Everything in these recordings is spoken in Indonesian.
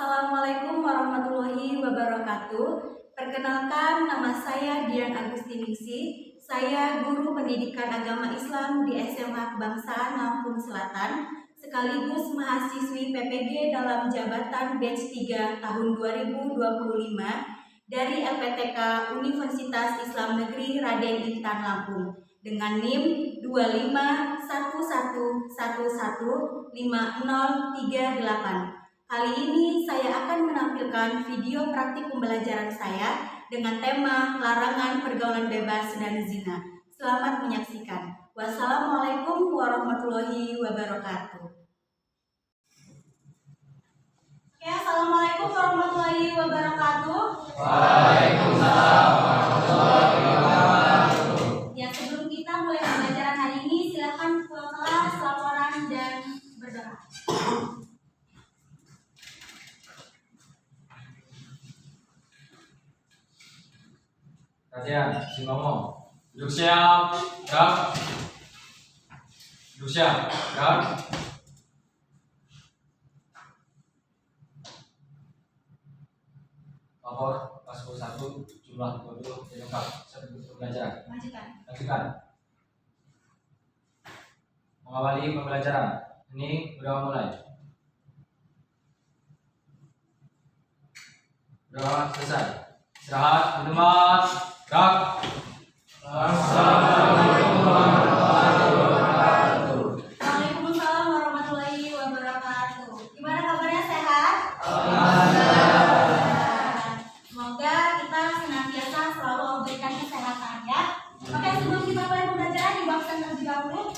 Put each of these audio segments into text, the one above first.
Assalamualaikum warahmatullahi wabarakatuh. Perkenalkan, nama saya Dian Agustiningsi. Saya guru pendidikan agama Islam di SMA Kebangsaan Lampung Selatan, sekaligus mahasiswi PPG dalam jabatan batch 3 tahun 2025 dari LPTK Universitas Islam Negeri Raden Intan Lampung dengan NIM 2511115038. Kali ini saya akan menampilkan video praktik pembelajaran saya dengan tema larangan pergaulan bebas dan zina. Selamat menyaksikan. Wassalamualaikum warahmatullahi wabarakatuh. Oke, assalamualaikum warahmatullahi wabarakatuh. Waalaikumsalam warahmatullahi wabarakatuh. Ya, sebelum kita mulai pembelajaran hari ini, silakan ketua kelas laporan dan berdoa. Perhatian, si ngomong. Duduk siap, gerak. Duduk siap, gerak. Lapor kelas 1 jumlah 20 lengkap sebelum pembelajaran. Lanjutkan. Mengawali pembelajaran. Ini udah mulai. Udah selesai. Istirahat, minuman, gerak. Assalamualaikum warahmatullahi wabarakatuh. Waalaikumsalam warahmatullahi wabarakatuh. Gimana kabarnya, sehat? Semoga kita senantiasa selalu memberikan kesehatan ya. Oke, sebelum kita mulai pembelajaran di absen terlebih dahulu.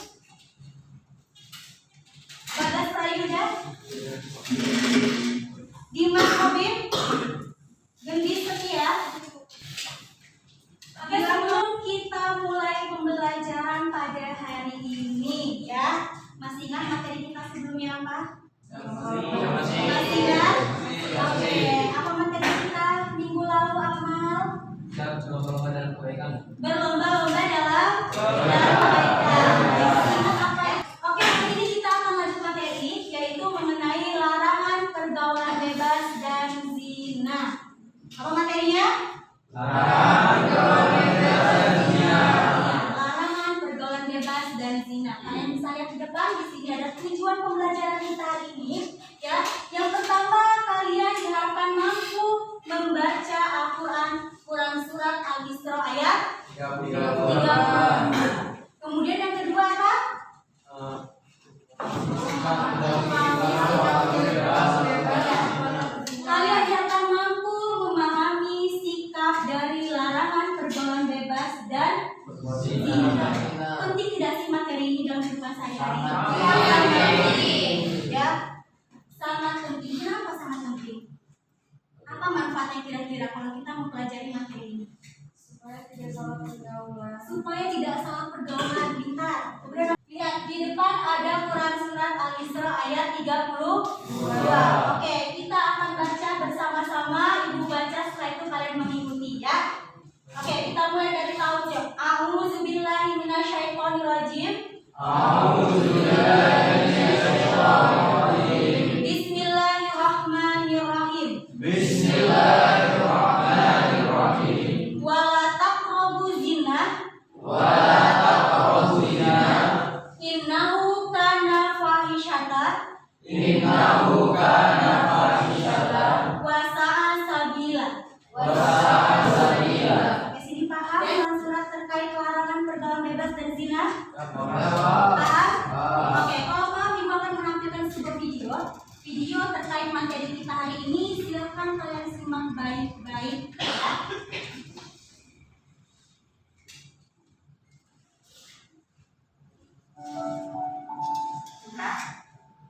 Bagas Prayuda, Dimas Robin, Gendis Setia. Oke, sebelum kita mulai pembelajaran pada hari ini ya, masih ingat materi kita sebelumnya apa? Masih ingat? Oke, apa materi kita minggu lalu, Akmal? Berlomba dalam kebaikan. Berlomba-lomba dalam kebaikan. Ingat apa ya? Oke, hari ini kita akan lanjut materi, yaitu mengenai larangan pergaulan bebas dan zina. Apa materinya? Larangan pergaulan bebas dan zina. Kalian bisa lihat di depan, di sini ada tujuan pembelajaran kita hari ini. Ya, yang pertama, kalian diharapkan mampu membaca Al-Quran, Quran surat Al-Isra ayat 30. Kemudian yang kedua apa? Kalian diharapkan mampu memahami sikap dari larangan pergaulan bebas dan zina. Penting tidak sih materi ini dalam kehidupan sehari-hari? Ya, sangat penting. Kenapa sangat penting? Apa manfaatnya kira-kira kalau kita mempelajari materi ini? Supaya tidak salah pergaulan. Pintar. Kemudian lihat di depan ada Quran surat Al-Isra ayat 32. Oke, kita akan baca bersama-sama. Ibu baca, setelah itu kalian mengikuti ya. Oke, kita mulai dari tahun. A'udzubillahi minasyaitonirrajim. Bismillahirrahmanirrahim. Wala taqrabu zina. Innahu kana fahisyata. Wa sa'a sabila. Oke, sini paham dalam surat terkait larangan pergaulan bebas dan zina? Paham? Oke, kalau paham, Ibu akan menampilkan sebuah video terkait materi kita hari ini. Silakan kalian simak baik-baik ya.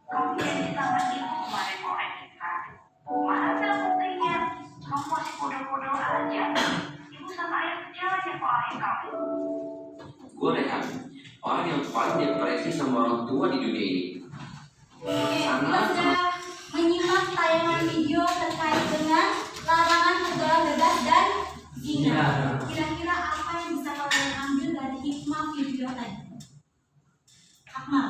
Tapi yang ditangani itu kemarin oleh kita. Mana ada buktinya? Kamu masih bodoh-bodoh aja. Ibu sama ayah jangan nyepalain kamu. Gue Rehan, orang yang paling depresi sama orang tua di dunia ini. Oke, kita sudah menyimak tayangan video terkait dengan larangan pergaulan bebas dan zina. Kira-kira apa yang bisa kalian ambil dari hikmah video tadi? Akmal,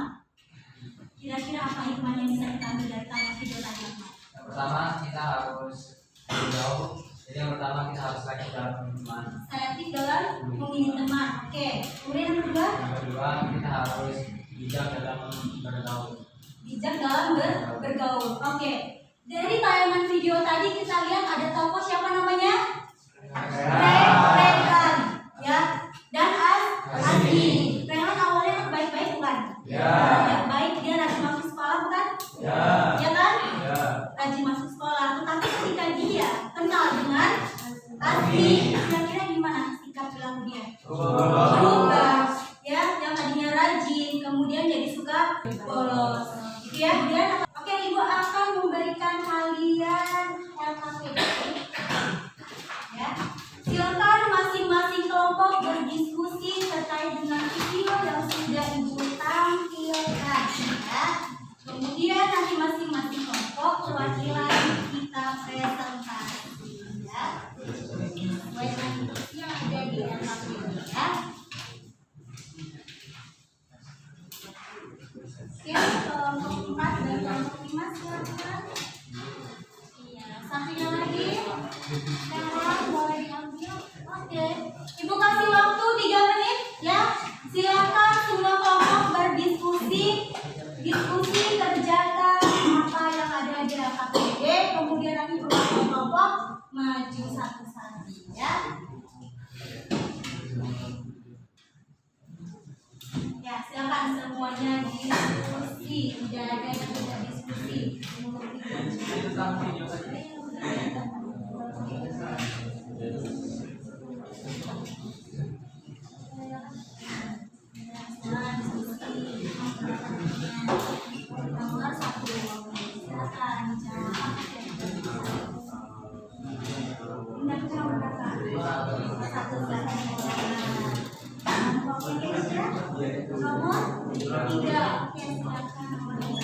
kira-kira apa hikmah yang bisa kita ambil dari tayangan video tadi, Akmal? pertama kita harus jauh. Jadi yang pertama kita harus selektif dalam teman. Selektif dalam memilih teman. Oke. Kemudian yang kedua, Kita harus bijak dalam bergaul. bijak dalam bergaul. Oke. Dari tayangan video tadi kita lihat ada tokoh siapa namanya? Rehan, ya. Dan Azmi. Rehan awalnya kan baik-baik bukan? Ya. Baik, dia rajin masuk sekolah bukan? Ya. Ya kan? Ya. Rajin masuk sekolah. Tetapi ketika dia kenal dengan Azmi, kira-kira gimana sikap perilaku dia? Berubah. Ya, yang tadinya rajin, kemudian jadi suka bolos. Gitu ya, kemudian oke, Ibu akan memberikan kalian LKPD. Ya. Silakan masing-masing kelompok berdiskusi terkait dengan video yang sudah Ibu tampilkan. Ya. Kemudian nanti masing-masing kelompok perwakilan kita presentasi. Ya. Sesuai dengan instruksi yang ada di LKPD. Ya. Oke, kelompok 4 dan kelompok 5 silakan. Iya, satunya lagi. Sekarang boleh diambil. Oke, Ibu kasih waktu 3 menit ya. Silakan semua kelompok berdiskusi, kerjakan apa yang ada di LKPD. Kemudian nanti perwakilan kelompok maju satu-satu ya. Ya, silakan semuanya diskusi. Tidak ada yang tidak diskusi. Nomor 1. Silakan jawab. Pindah ke nomor berapa? 1 silakan. Oke, sudah? Nomor 3. Oke, silakan nomor 3.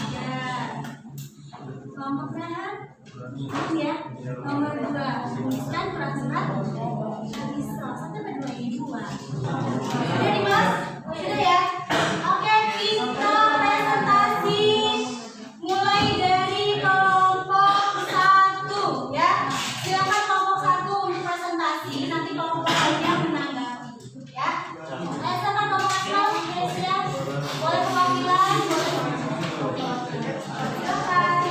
Kelompok Rehan? Ya. Nomor 2. Tuliskan peran serta bisa 1 sampai 2 ini 2. Sudah Dimas? Sudah ya? Oke, kita presentasi mulai dari kelompok 1 ya. Silakan kelompok 1 untuk presentasi, nanti kelompok lainnya menanggapi ya. Silakan kelompok 1 ya. Boleh perwakilan, boleh. Silakan.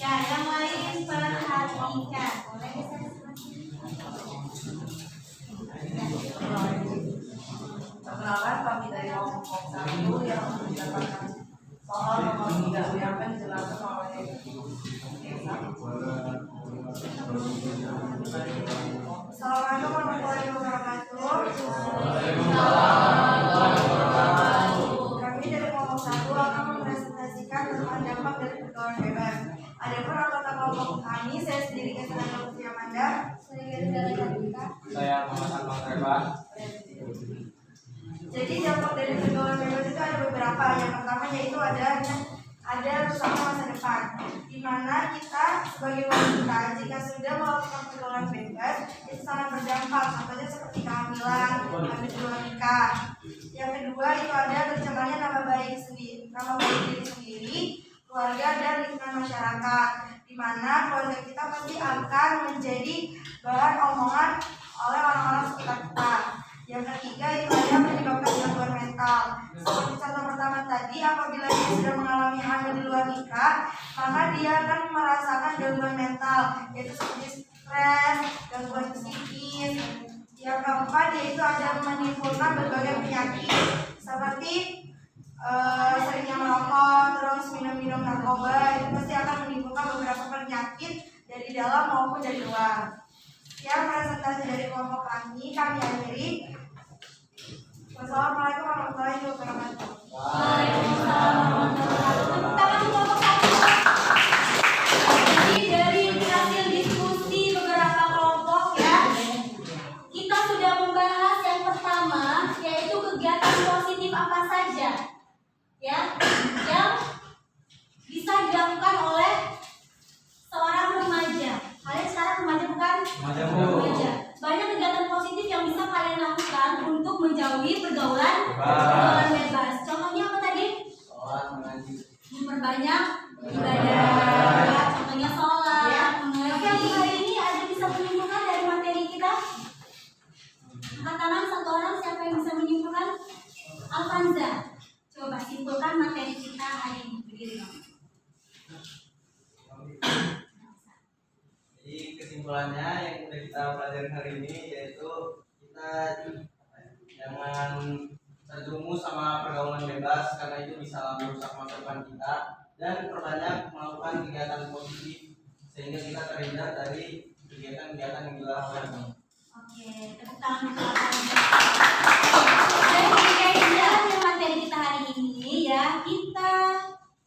Ya, yang lain perhatikan. Boleh geser sebelah sini. Perkenalkan kami dari kelompok 1 yang mendapatkan soal nomor 3 yang akan dijelaskan oleh Esa. Assalamualaikum warahmatullahi wabarakatuh. Kami dari kelompok 1 akan mempresentasikan tentang dampak dari pergaulan bebas. Adapun anggota kelompok kami, saya sendiri Kesenangan Lutfi Amanda, Saya Muhammad Akmal Revan. Jadi dampak dari pergaulan bebas itu ada beberapa. Yang pertama yaitu ada rusaknya masa depan, di mana kita sebagai wanita jika sudah melakukan pergaulan bebas itu sangat berdampak, contohnya seperti kehamilan, hamil di luar nikah. Yang kedua itu ada tercemarnya nama baik diri sendiri, keluarga dan lingkungan masyarakat, di mana keluarga kita pasti akan menjadi bahan omongan oleh orang-orang sekitar kita. Yang ketiga itu ada menyebabkan gangguan mental. Seperti contoh pertama tadi, apabila dia sudah mengalami hamil di luar nikah, maka dia akan merasakan gangguan mental, yaitu seperti stres, gangguan psikis. Yang keempat yaitu ada menimbulkan berbagai penyakit seperti seringnya merokok, terus minum narkoba, itu pasti akan menimbulkan beberapa penyakit dari dalam maupun dari luar. Yang presentasi dari kelompok kami akhiri. Wassalamualaikum warahmatullahi wabarakatuh. Waalaikumsalam warahmatullahi wabarakatuh. Tangan kelompok 1. Jadi dari hasil diskusi beberapa kelompok ya, kita sudah membahas yang pertama yaitu kegiatan positif apa saja ya yang bisa dilakukan oleh seorang remaja. Kalian sekarang remaja bukan? Remaja, Bu. Remaja. Banyak kegiatan positif yang bisa kalian lakukan menjauhi pergaulan bebas. Contohnya apa tadi? Sholat, mengaji. Memperbanyak ibadah. Contohnya sholat, mengaji. Oke, hari ini ada bisa menyimpulkan dari materi kita? Angkat tangan satu orang, siapa yang bisa menyimpulkan? Alfanza, coba simpulkan materi kita hari ini. Berdiri dong. Jadi kesimpulannya yang sudah kita pelajari hari ini yaitu kita jangan terjerumus sama pergaulan bebas karena itu bisa merusak masa depan kita, dan perbanyak melakukan kegiatan positif sehingga kita terhindar dari kegiatan-kegiatan yang dilarang. Oke, tepuk tangan untuk Alfanza. Jadi materi kita hari ini ya, kita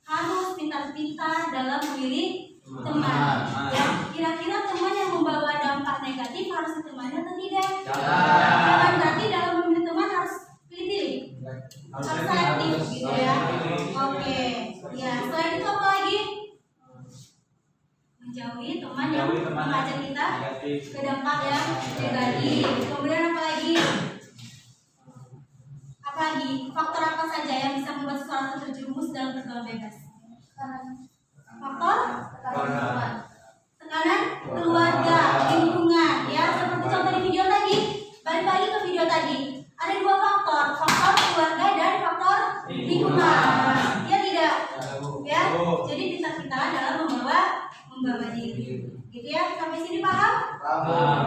harus pintar-pintar dalam memilih teman. Ya, kira-kira teman yang membawa dampak negatif harus ditemani atau tidak? Jangan berarti dalam memilih teman harus pilih-pilih, harus selektif gitu ya. Oke, ya selain itu apa lagi? Menjauhi teman yang mengajak kita ke dampak yang negatif. Kemudian apa lagi? Apa lagi? Faktor apa saja yang bisa membuat seseorang terjerumus dalam pergaulan bebas? Faktor tekanan keluarga, lingkungan, ya seperti contoh di video tadi. Balik lagi ke video tadi, ada dua faktor, faktor keluarga dan faktor lingkungan. Ya tidak? Ya, jadi pintar-pintar dalam membawa diri. Gitu ya, sampai sini paham?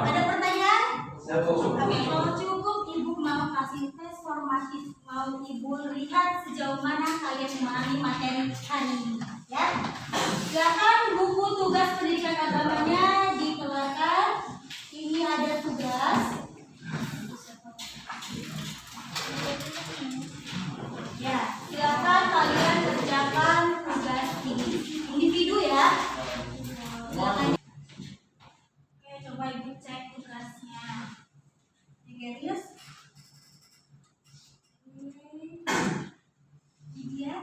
Ada pertanyaan? Oke, kalau cukup ibu mau kasih tes formatif, mau ibu lihat sejauh mana kalian memahami materi hari ini, ya. Silakan buku tugas pendidikan agamanya dikeluarkan. Ini ada tugas. Ya, silakan kalian kerjakan tugas ini. Individu ya. Silakan. Oke, coba ibu cek tugasnya. Serius? Ini dia.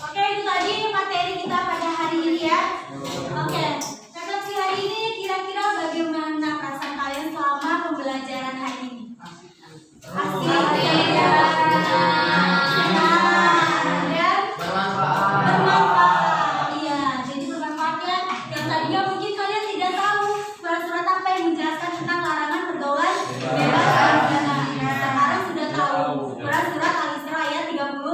Oke, itu tadi materi kita pada hari ini ya. Oke, refleksi hari ini kira-kira bagaimana perasaan kalian selama pembelajaran hari ini? Asik ya. Dan bermanfaat. Iya, jadi bermanfaat ya. Yang tadinya mungkin kalian tidak tahu surat-surat apa yang menjelaskan tentang larangan pergaulan bebas. Sekarang sudah tahu surat-surat Al-Isra ayat 32.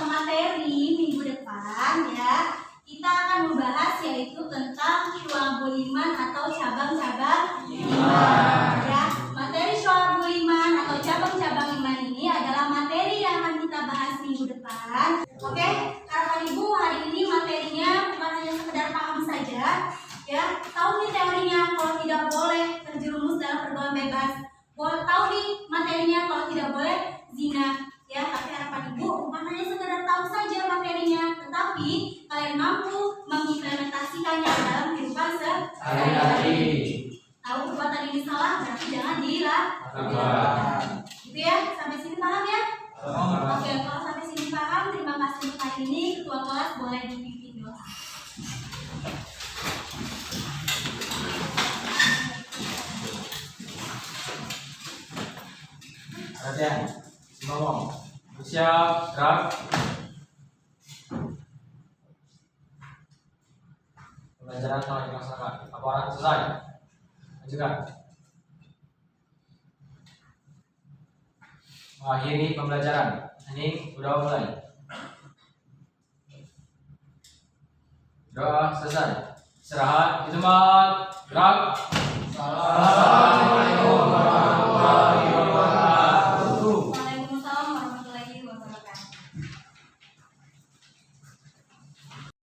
Materi minggu depan ya, kita akan membahas yaitu tentang syu'abul iman atau cabang-cabang iman ya. Materi syu'abul iman atau cabang-cabang iman ini adalah materi yang akan kita bahas minggu depan. Oke, harapan ibu hari ini materinya bukan hanya sekedar paham saja ya, tahu nih teorinya kalau tidak boleh terjerumus dalam pergaulan bebas, tahu nih materinya kalau tidak boleh zina ya. Tapi harapan ibu bukan hanya sekedar tahu saja materinya, tetapi kalian mampu mengimplementasikannya dalam kehidupan sehari-hari. Tahu perbuatan ini salah berarti jangan dilakukan. Gitu ya, sampai sini paham ya? Oke, kalau sampai sini paham, terima kasih untuk hari ini. Ketua kelas boleh dipimpin doa. Perhatian, ngomong. Siap, gerak. Pembelajaran telah dilaksanakan. Laporan selesai. Lanjutkan. Mengakhiri pembelajaran. Ini udah mulai. Doa selesai. Istirahat. Itu mat. Gerak. Assalamualaikum.